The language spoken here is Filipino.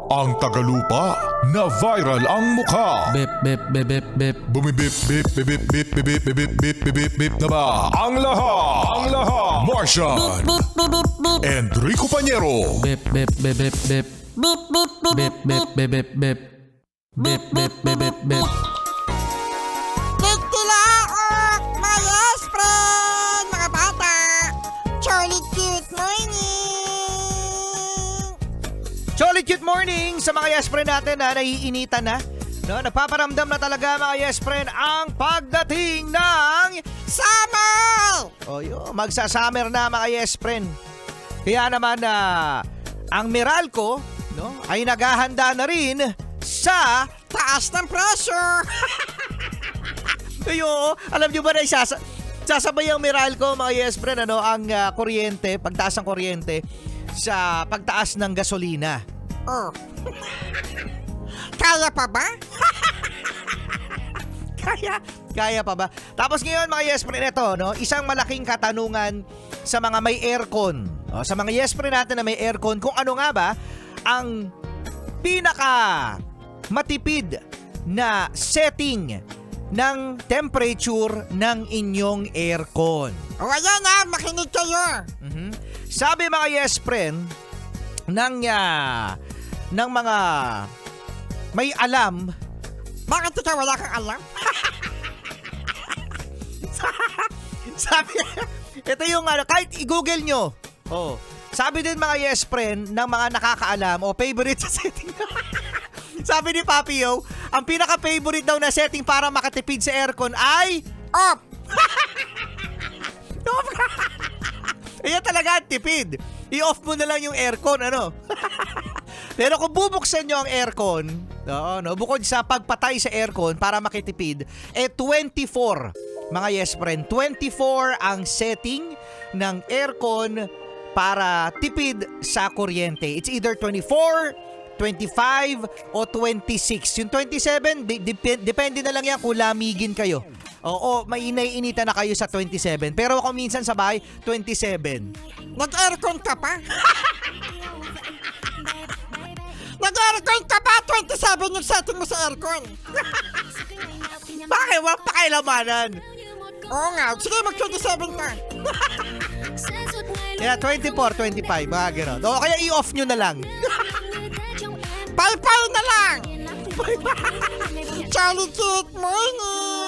Ang tagalupa na viral ang mukha. Bip, bip, bip, bip, bip. Bumibip, bip, bip, bip, bip, bip, bip, bip, bip, bip, bip na ba? Ang lahat. Martian. Enrico Pañero. Bip, bip, bip, bip, bip. Bip, bip, bip, bip, bip, bip. Bip, bip, bip, bip, bip. Nagtilaok, mga yes friend, mga bata. Jolly cute morning. Jolly cute morning sa mga yes friend natin na naiinitan na. No, nagpaparamdam na talaga mga yes friend ang pagdating ng Summer! O yun, magsa-summer na mga yes friend. Kaya naman ang Meralco no, ay naghahanda na rin sa Taas ng pressure. Ayo, alam nyo ba na sasabay ang Meralco mga yes friend ang kuryente, pagtaas ng kuryente sa pagtaas ng gasolina. Oh. Kaya pa ba? Kaya pa ba? Tapos ngayon mga yes friend, ito, no, isang malaking katanungan sa mga may aircon. O, sa mga yes friend natin na may aircon, kung ano nga ba ang pinaka matipid na setting ng temperature ng inyong aircon. O ayan na, makinig kayo. Sabi mga yes friend ng mga may alam. Bakit ikaw wala kang alam? Sabi, ito yung kahit i-google nyo. Oh, sabi din mga yes friend ng mga nakakaalam o favorite sa setting. Sabi ni Papio, ang pinaka-favorite daw na setting para makatipid sa aircon ay Off. Ayan talaga ang tipid. I-off mo na lang yung aircon, ano? Pero kung bubuksan nyo ang aircon, bukod sa pagpatay sa aircon para makitipid, 24, mga yes friend, 24 ang setting ng aircon para tipid sa kuryente. It's either 24, 25, o 26. Yung 27, depende na lang yan kung lamigin kayo. Oo, mainay-inita na kayo sa 27. Pero ako minsan sa bahay, 27. Nag-aircon ka pa? Nag-aircon ka pa? 27 yung setting mo sa aircon. Bakit? Walang pakialamanan. Oo nga, sige mag-27 ka. Yeah, 24, 25, mga gano'n. O kaya i-off nyo na lang. Pay-pay na lang. Jolly cute morning.